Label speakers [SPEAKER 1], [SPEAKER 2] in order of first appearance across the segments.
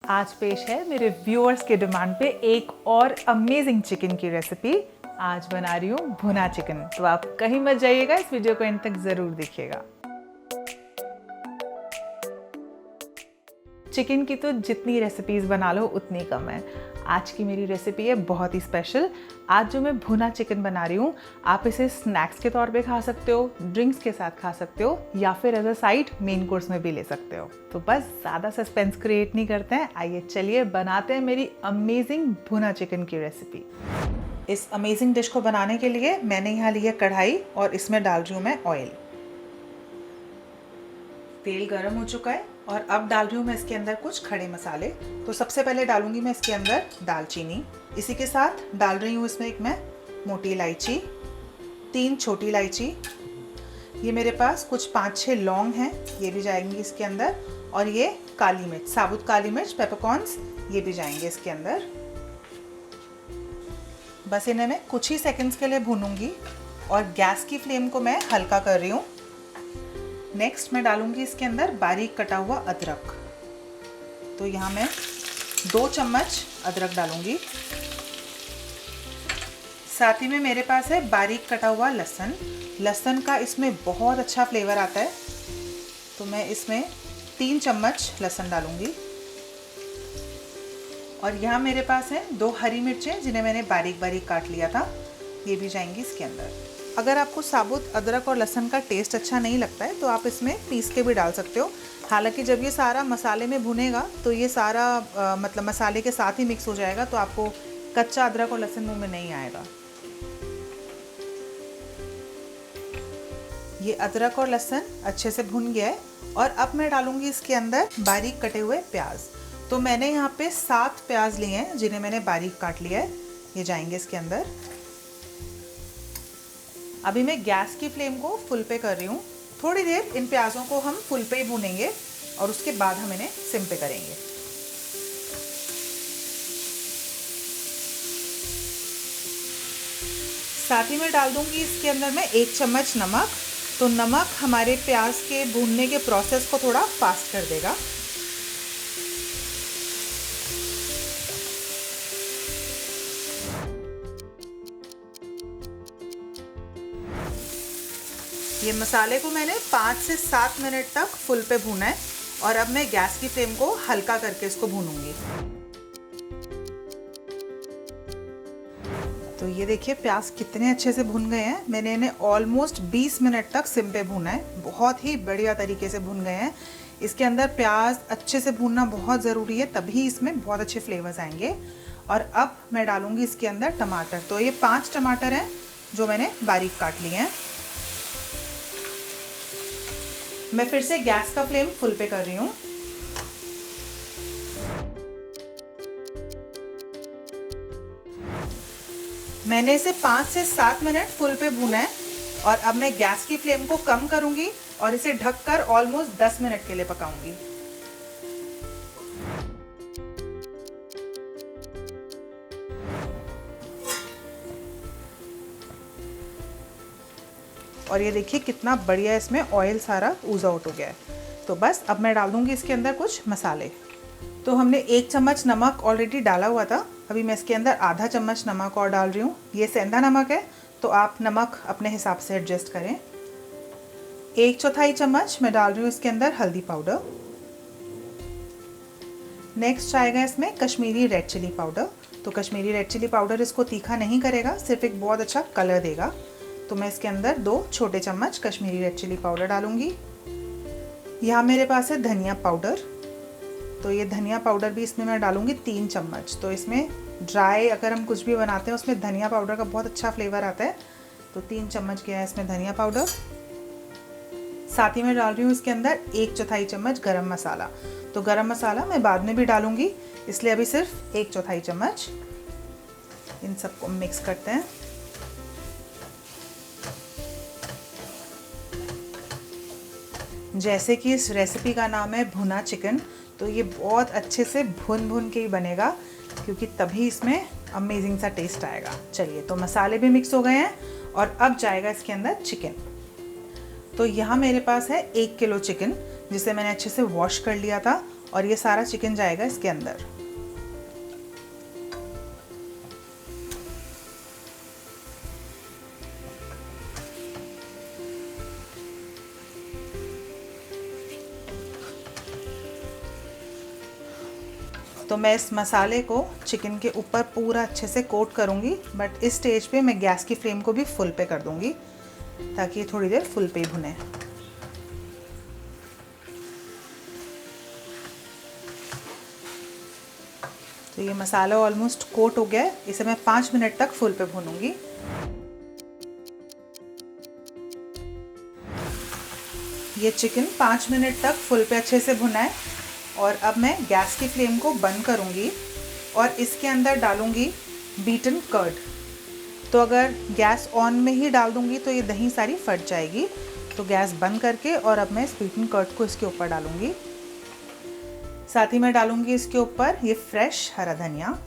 [SPEAKER 1] आज पेश है मेरे व्यूअर्स के डिमांड पे एक और अमेजिंग चिकन की रेसिपी। आज बना रही हूँ भुना चिकन, तो आप कहीं मत जाइएगा, इस वीडियो को एंड तक ज़रूर देखिएगा। चिकन की तो जितनी रेसिपीज़ बना लो उतनी कम है। आज की मेरी रेसिपी है बहुत ही स्पेशल। आज जो मैं भुना चिकन बना रही हूँ, आप इसे स्नैक्स के तौर पे खा सकते हो, ड्रिंक्स के साथ खा सकते हो, या फिर as a side main course में भी ले सकते हो। तो बस ज़्यादा सस्पेंस क्रिएट नहीं करते हैं, आइए चलिए बनाते हैं मेरी अमेजिंग भुना चिकन की रेसिपी। इस अमेजिंग डिश को बनाने के लिए मैंने यहाँ ली है कढ़ाई और इसमें डाल रही हूँ मैं ऑयल। तेल गर्म हो चुका है और अब डाल रही हूँ मैं इसके अंदर कुछ खड़े मसाले। तो सबसे पहले डालूंगी मैं इसके अंदर दालचीनी, इसी के साथ डाल रही हूँ इसमें एक मैं मोटी इलायची, 3 छोटी इलायची, ये मेरे पास कुछ 5-6 लौंग हैं, ये भी जाएंगी इसके अंदर, और ये काली मिर्च, साबुत काली मिर्च, पेपरकॉर्न्स, ये भी जाएंगे इसके अंदर। बस इन्हें मैं कुछ ही सेकंड्स के लिए भूनूंगी और गैस की फ्लेम को मैं हल्का कर रही हूँ। नेक्स्ट मैं डालूंगी इसके अंदर बारीक कटा हुआ अदरक। तो यहाँ मैं 2 चम्मच अदरक डालूंगी। साथ ही में मेरे पास है बारीक कटा हुआ लहसुन। लहसुन का इसमें बहुत अच्छा फ्लेवर आता है, तो मैं इसमें 3 चम्मच लहसुन डालूंगी। और यहाँ मेरे पास है 2 हरी मिर्चें, जिन्हें मैंने बारीक बारीक काट लिया था, ये भी जाएंगी इसके अंदर। अगर आपको साबुत अदरक और लहसुन का टेस्ट अच्छा नहीं लगता है तो आप इसमें पीस के भी डाल सकते हो। हालांकि जब ये सारा मसाले में भुनेगा तो ये सारा मतलब मसाले के साथ ही मिक्स हो जाएगा, तो आपको कच्चा अदरक और लहसुन मुंह में नहीं आएगा। ये अदरक और लहसुन अच्छे से भुन गया है और अब मैं डालूंगी इसके अंदर बारीक कटे हुए प्याज। तो मैंने यहाँ पे 7 प्याज लिए हैं, जिन्हें मैंने बारीक काट लिया है, ये जाएंगे इसके अंदर। अभी मैं गैस की फ्लेम को फुल पे कर रही हूँ। थोड़ी देर इन प्याज़ों को हम फुल पे ही भूनेंगे और उसके बाद हम इन्हें सिम पे करेंगे। साथ ही में डाल दूंगी इसके अंदर मैं 1 चम्मच नमक। तो नमक हमारे प्याज के भूनने के प्रोसेस को थोड़ा फास्ट कर देगा। ये मसाले को मैंने 5 से 7 मिनट तक फुल पे भूना है और अब मैं गैस की फ्लेम को हल्का करके इसको भूनूंगी। तो ये देखिए प्याज कितने अच्छे से भुन गए हैं। मैंने इन्हें ऑलमोस्ट 20 मिनट तक सिम पे भूना है, बहुत ही बढ़िया तरीके से भुन गए हैं। इसके अंदर प्याज अच्छे से भूनना बहुत ज़रूरी है, तभी इसमें बहुत अच्छे फ्लेवर्स आएंगे। और अब मैं डालूंगी इसके अंदर टमाटर। तो ये 5 टमाटर हैं जो मैंने बारीक काट लिए हैं। मैं फिर से गैस का फ्लेम फुल पे कर रही हूँ। मैंने इसे 5 से 7 मिनट फुल पे भूना है और अब मैं गैस की फ्लेम को कम करूंगी और इसे ढककर ऑलमोस्ट 10 मिनट के लिए पकाऊंगी। और ये देखिए कितना बढ़िया इसमें ऑयल सारा ऊज आउट हो गया है। तो बस अब मैं डाल दूंगी इसके अंदर कुछ मसाले। तो हमने 1 चम्मच नमक ऑलरेडी डाला हुआ था, अभी मैं इसके अंदर आधा चम्मच नमक और डाल रही हूँ। ये सेंधा नमक है, तो आप नमक अपने हिसाब से एडजस्ट करें। 1/4 चम्मच मैं डाल रही हूँ इसके अंदर हल्दी पाउडर। नेक्स्ट आएगा इसमें कश्मीरी रेड चिली पाउडर। तो कश्मीरी रेड चिली पाउडर इसको तीखा नहीं करेगा, सिर्फ एक बहुत अच्छा कलर देगा। तो मैं इसके अंदर 2 छोटे चम्मच कश्मीरी रेड चिली पाउडर डालूंगी। यहाँ मेरे पास है धनिया पाउडर। तो ये धनिया पाउडर भी इसमें मैं डालूंगी 3 चम्मच। तो इसमें ड्राई अगर हम कुछ भी बनाते हैं उसमें धनिया पाउडर का बहुत अच्छा फ्लेवर आता है। तो 3 चम्मच गया है इसमें धनिया पाउडर। साथ ही मैं डाल रही हूँ इसके अंदर 1/4 चम्मच गरम मसाला। तो गरम मसाला मैं बाद में भी डालूंगी, इसलिए अभी सिर्फ 1/4 चम्मच। इन सबको मिक्स करते हैं। जैसे कि इस रेसिपी का नाम है भुना चिकन, तो ये बहुत अच्छे से भुन के ही बनेगा, क्योंकि तभी इसमें अमेजिंग सा टेस्ट आएगा। चलिए, तो मसाले भी मिक्स हो गए हैं और अब जाएगा इसके अंदर चिकन। तो यहाँ मेरे पास है 1 किलो चिकन, जिसे मैंने अच्छे से वॉश कर लिया था और ये सारा चिकन जाएगा इसके अंदर। तो मैं इस मसाले को चिकन के ऊपर पूरा अच्छे से कोट करूँगी, बट इस स्टेज पे मैं गैस की फ्लेम को भी फुल पे कर दूँगी ताकि ये थोड़ी देर फुल पे भुने। तो ये मसाला ऑलमोस्ट कोट हो गया है, इसे मैं 5 मिनट तक फुल पे भूनूंगी। ये चिकन 5 मिनट तक फुल पे अच्छे से भुना है और अब मैं गैस की फ्लेम को बंद करूंगी और इसके अंदर डालूंगी बीटन कर्ड। तो अगर गैस ऑन में ही डाल दूंगी तो ये दही सारी फट जाएगी, तो गैस बंद करके और अब मैं इस बीटन कर्ड को इसके ऊपर डालूंगी। साथ ही मैं डालूंगी इसके ऊपर ये फ्रेश हरा धनिया,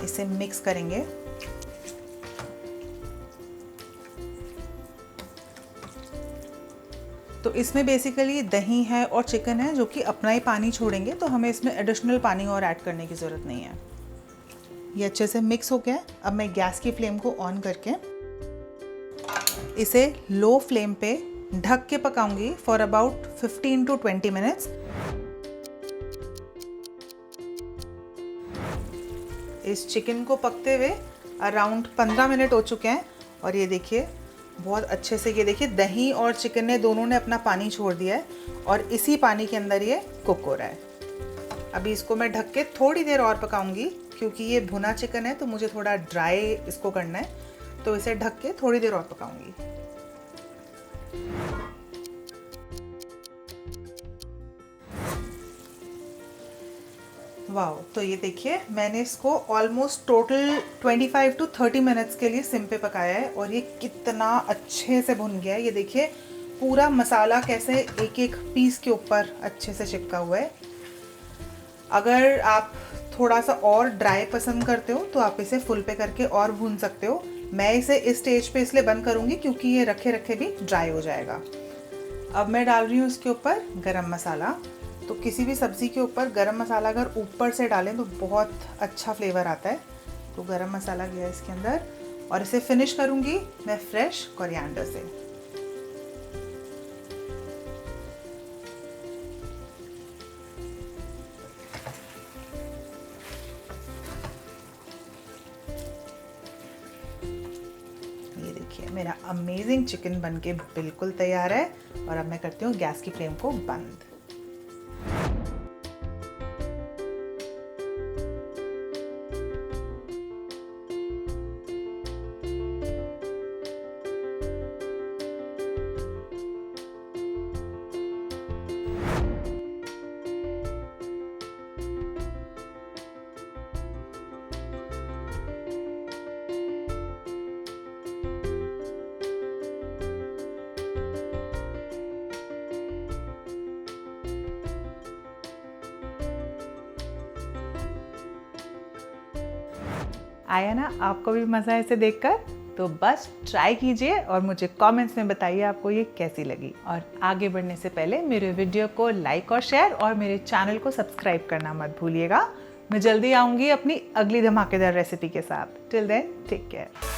[SPEAKER 1] इसे मिक्स करेंगे। तो इसमें बेसिकली दही है और चिकन है जो कि अपना ही पानी छोड़ेंगे, तो हमें इसमें एडिशनल पानी और ऐड करने की ज़रूरत नहीं है। ये अच्छे से मिक्स हो गया है। अब मैं गैस की फ्लेम को ऑन करके इसे लो फ्लेम पे ढक के पकाऊंगी फॉर अबाउट 15 to 20 मिनट्स। इस चिकन को पकते हुए अराउंड 15 मिनट हो चुके हैं और ये देखिए बहुत अच्छे से, ये देखिए दही और चिकन ने दोनों ने अपना पानी छोड़ दिया है और इसी पानी के अंदर ये कुक हो रहा है। अभी इसको मैं ढक के थोड़ी देर और पकाऊंगी क्योंकि ये भुना चिकन है तो मुझे थोड़ा ड्राई इसको करना है, तो इसे ढक के थोड़ी देर और पकाऊंगी। वाह, तो ये देखिए मैंने इसको ऑलमोस्ट टोटल 25 to 30 मिनट्स के लिए सिम पे पकाया है और ये कितना अच्छे से भुन गया है। ये देखिए पूरा मसाला कैसे एक एक पीस के ऊपर अच्छे से चिपका हुआ है। अगर आप थोड़ा सा और ड्राई पसंद करते हो तो आप इसे फुल पे करके और भून सकते हो। मैं इसे इस स्टेज पे इसलिए बंद करूँगी क्योंकि ये रखे रखे भी ड्राई हो जाएगा। अब मैं डाल रही हूँ इसके ऊपर गरम मसाला। तो किसी भी सब्ज़ी के ऊपर गरम मसाला अगर ऊपर से डालें तो बहुत अच्छा फ्लेवर आता है। तो गरम मसाला गया इसके अंदर और इसे फिनिश करूँगी मैं फ्रेश कोरिएंडर से। ये देखिए मेरा अमेजिंग चिकन बनके बिल्कुल तैयार है और अब मैं करती हूँ गैस की फ्लेम को बंद। आया ना आपको भी मज़ा इसे देखकर? तो बस ट्राई कीजिए और मुझे कमेंट्स में बताइए आपको ये कैसी लगी। और आगे बढ़ने से पहले मेरे वीडियो को लाइक और शेयर और मेरे चैनल को सब्सक्राइब करना मत भूलिएगा। मैं जल्दी आऊँगी अपनी अगली धमाकेदार रेसिपी के साथ। Till then take care.